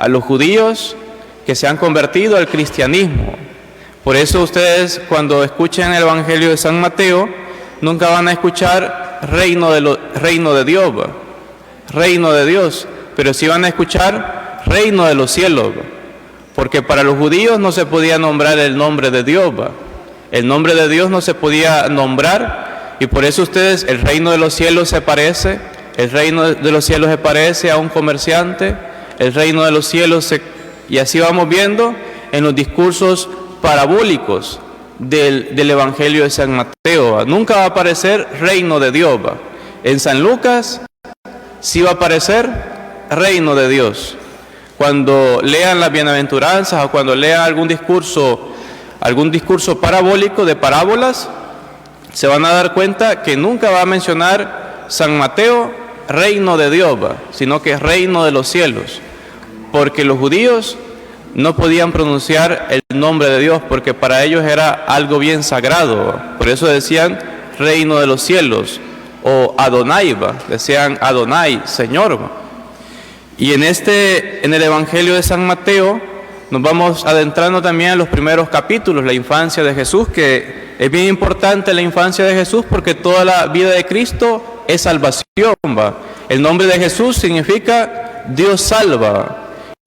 a los judíos que se han convertido al cristianismo. Por eso ustedes, cuando escuchen el Evangelio de San Mateo, nunca van a escuchar reino de Dios, reino de Dios, pero sí van a escuchar reino de los cielos, porque para los judíos no se podía nombrar el nombre de Dios, el nombre de Dios no se podía nombrar, y por eso ustedes, el reino de los cielos se parece, el reino de los cielos se parece a un comerciante, el reino de los cielos y así vamos viendo en los discursos parabólicos del Evangelio de San Mateo. Nunca va a aparecer reino de Dios. En San Lucas sí va a aparecer reino de Dios. Cuando lean las bienaventuranzas o cuando lean algún discurso parabólico de parábolas, se van a dar cuenta que nunca va a mencionar San Mateo reino de Dios, sino que es reino de los cielos, porque los judíos no podían pronunciar el nombre de Dios, porque para ellos era algo bien sagrado. Por eso decían reino de los cielos, o Adonai, decían Adonai, Señor. Y en el Evangelio de San Mateo nos vamos adentrando también en los primeros capítulos, la infancia de Jesús, que es bien importante la infancia de Jesús, porque toda la vida de Cristo es salvación. El nombre de Jesús significa Dios salva.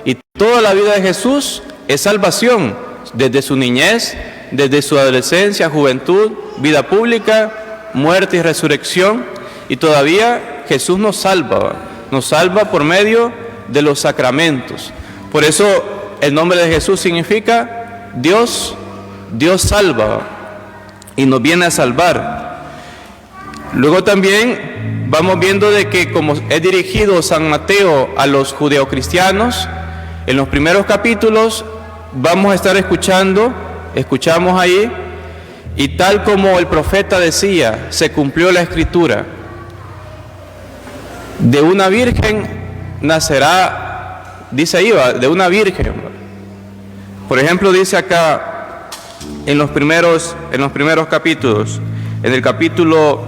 Y toda la vida de Jesús es salvación, desde su niñez, desde su adolescencia, juventud, vida pública, muerte y resurrección. Y todavía Jesús nos salva por medio de los sacramentos. Por eso el nombre de Jesús significa Dios salva y nos viene a salvar. Luego también vamos viendo de que como es dirigido San Mateo a los judeocristianos, en los primeros capítulos vamos a estar escuchamos ahí, y tal como el profeta decía, se cumplió la escritura. De una virgen nacerá, dice ahí, de una virgen. Por ejemplo, dice acá en los primeros capítulos, en el capítulo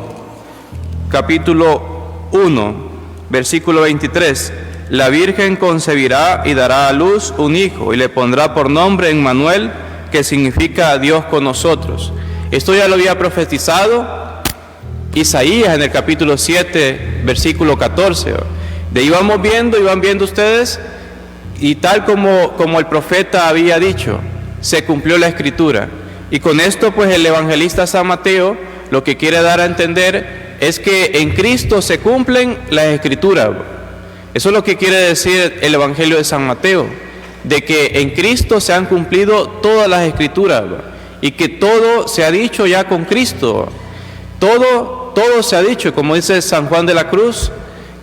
1, versículo 23, la virgen concebirá y dará a luz un hijo y le pondrá por nombre Emmanuel, que significa Dios con nosotros. Esto ya lo había profetizado Isaías en el capítulo 7, versículo 14. De ahí van viendo ustedes, y tal como el profeta había dicho, se cumplió la escritura. Y con esto pues el evangelista San Mateo lo que quiere dar a entender es que en Cristo se cumplen las escrituras. Eso es lo que quiere decir el Evangelio de San Mateo, de que en Cristo se han cumplido todas las escrituras y que todo se ha dicho ya con Cristo. Todo se ha dicho, como dice San Juan de la Cruz,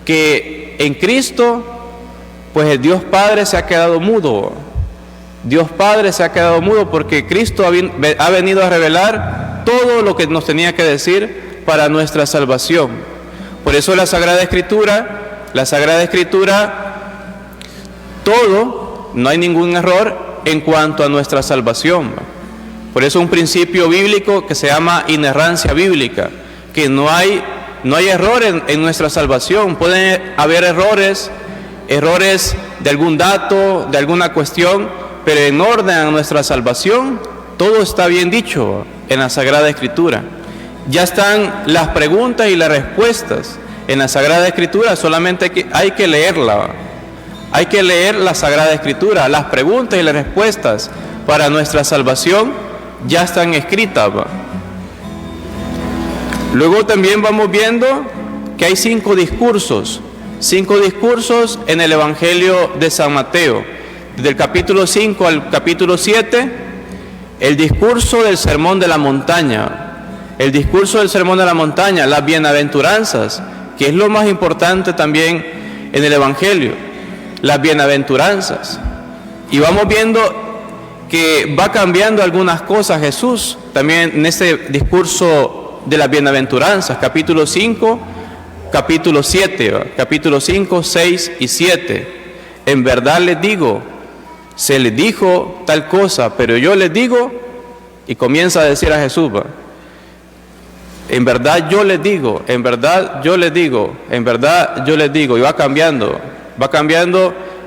que en Cristo pues el Dios Padre se ha quedado mudo. Dios Padre se ha quedado mudo porque Cristo ha venido a revelar todo lo que nos tenía que decir para nuestra salvación. Por eso la Sagrada Escritura, todo, no hay ningún error en cuanto a nuestra salvación. Por eso un principio bíblico que se llama inerrancia bíblica, que no hay error en nuestra salvación. Pueden haber errores de algún dato, de alguna cuestión, pero en orden a nuestra salvación, todo está bien dicho en la Sagrada Escritura. Ya están las preguntas y las respuestas en la Sagrada Escritura, solamente hay que leerla. Hay que leer la Sagrada Escritura. Las preguntas y las respuestas para nuestra salvación ya están escritas. Luego también vamos viendo que hay 5 discursos en el Evangelio de San Mateo. Desde el capítulo 5 al capítulo 7, el discurso del Sermón de la Montaña. El discurso del Sermón de la Montaña, las bienaventuranzas, que es lo más importante también en el Evangelio, las bienaventuranzas. Y vamos viendo que va cambiando algunas cosas Jesús también en este discurso de las bienaventuranzas, capítulo 5, capítulo 7, capítulo 5, 6 y 7. En verdad les digo, se les dijo tal cosa, pero yo les digo, y comienza a decir a Jesús, en verdad yo les digo, en verdad yo les digo, en verdad yo les digo, y va cambiando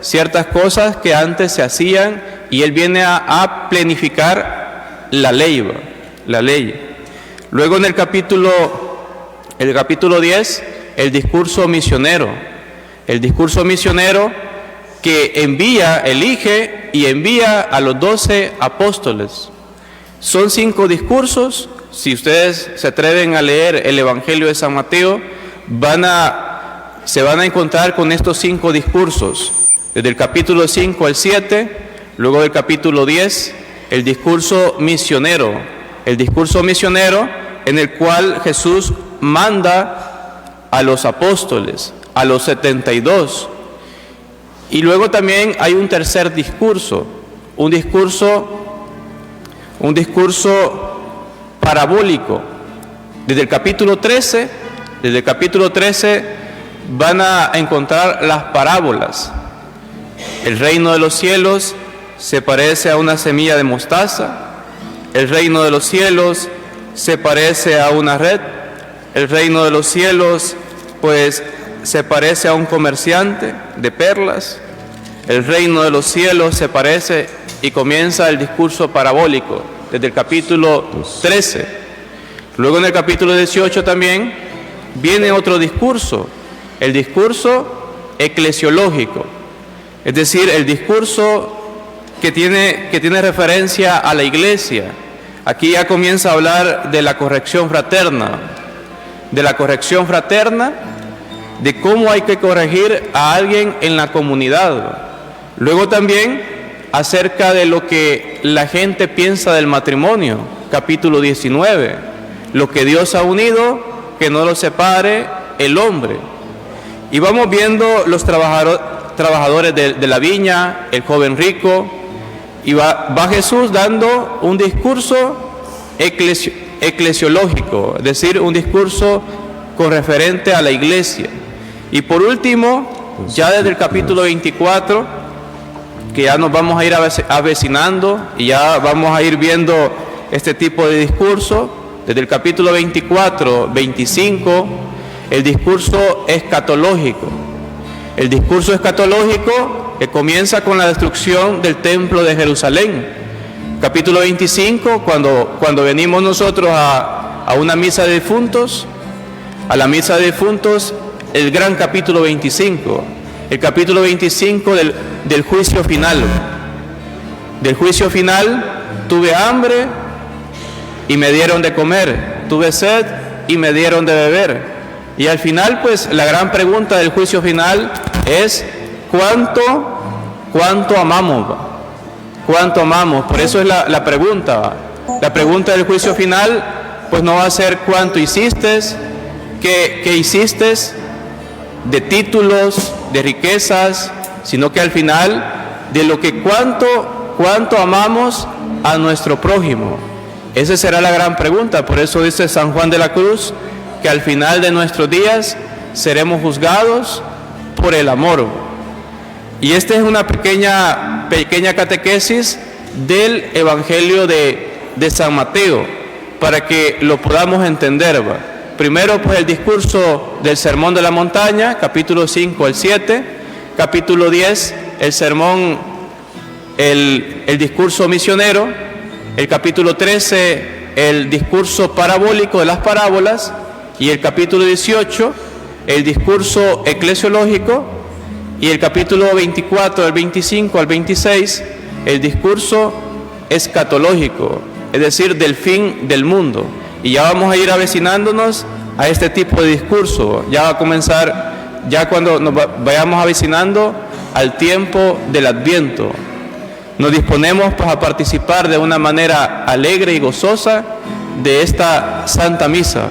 ciertas cosas que antes se hacían y Él viene a plenificar la ley, la ley. Luego en el capítulo 10, el discurso misionero. El discurso misionero que elige y envía a los 12 apóstoles. Son 5 discursos. Si ustedes se atreven a leer el Evangelio de San Mateo, se van a encontrar con estos 5 discursos. Desde el capítulo 5 al 7, luego del capítulo 10, el discurso misionero. El discurso misionero en el cual Jesús manda a los apóstoles, a los 72. Y luego también hay un tercer discurso, un discurso parabólico. Desde el capítulo 13 van a encontrar las parábolas. El reino de los cielos se parece a una semilla de mostaza. El reino de los cielos se parece a una red. El reino de los cielos, pues, se parece a un comerciante de perlas. El reino de los cielos se parece, y comienza el discurso parabólico desde el capítulo 13. Luego en el capítulo 18 también viene otro discurso, el discurso eclesiológico, es decir, el discurso que tiene referencia a la iglesia. Aquí ya comienza a hablar de la corrección fraterna, de cómo hay que corregir a alguien en la comunidad. Luego también acerca de lo que la gente piensa del matrimonio, capítulo 19, lo que Dios ha unido, que no lo separe el hombre. Y vamos viendo los trabajadores de la viña, el joven rico, y va Jesús dando un discurso eclesiológico, es decir, un discurso con referente a la iglesia. Y por último, ya desde el capítulo 24, que ya nos vamos a ir avecinando y ya vamos a ir viendo este tipo de discurso, desde el capítulo 24, 25, el discurso escatológico. El discurso escatológico que comienza con la destrucción del templo de Jerusalén. Capítulo 25, cuando venimos nosotros a una misa de difuntos, el gran capítulo 25, el capítulo 25 del juicio final. Del juicio final, tuve hambre y me dieron de comer, tuve sed y me dieron de beber. Y al final, pues, la gran pregunta del juicio final es ¿cuánto amamos? ¿Cuánto amamos? Por eso es la pregunta. La pregunta del juicio final, pues, no va a ser cuánto hiciste, qué hiciste de títulos, de riquezas, sino que al final de lo que cuánto amamos a nuestro prójimo. Esa será la gran pregunta. Por eso dice San Juan de la Cruz que al final de nuestros días seremos juzgados por el amor. Y esta es una pequeña catequesis del Evangelio de San Mateo, para que lo podamos entender. Primero, pues, el discurso del Sermón de la Montaña, capítulo 5 al 7, capítulo 10, el sermón, el discurso misionero, el capítulo 13, el discurso parabólico de las parábolas, y el capítulo 18, el discurso eclesiológico, y el capítulo 24, del 25 al 26, el discurso escatológico, es decir, del fin del mundo. Y ya vamos a ir avecinándonos a este tipo de discurso. Ya va a comenzar, ya cuando nos vayamos avecinando al tiempo del Adviento. Nos disponemos, pues, a participar de una manera alegre y gozosa de esta Santa Misa.